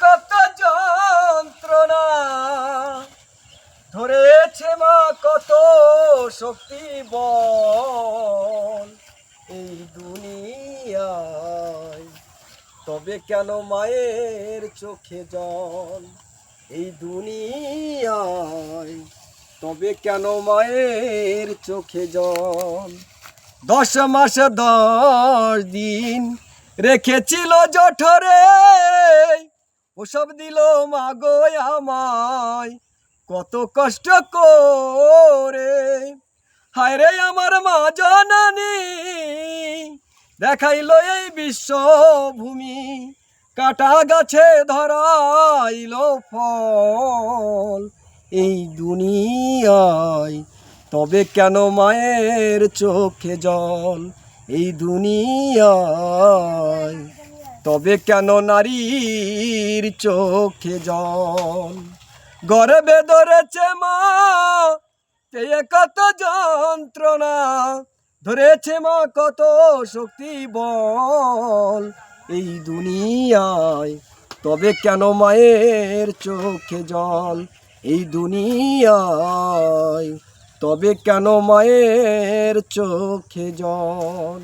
কত যন্ত্রণা, ধরেছে মা কত শক্তি বল এই দুনিয়ায়, তবে কেন মায়ের চোখে জল এই দুনিয়ায়, তবে কেন মায়ের চোখে জল। 10 মাস 10 দিন রেখেছিল জঠরে, ওসব দিল মা গো আমায় কত কষ্ট করে। হায় রে আমার মা জননী, দেখাইল এই বিশ্বভূমি, কাটা গাছে ধরাইল ফল এই দুনিয়ায়, তবে কেন মায়ের চোখে জল এই দুনিয়ায়, তবে কেন নারীর চোখে জল। গর্বে ধরেছে মা পেয়ে কত যন্ত্রণা, ধরেছে মা কত শক্তি বল এই দুনিয়ায়, তবে কেন মায়ের চোখে জল এই দুনিয়ায়, তবে কেন মায়ের চোখে জল।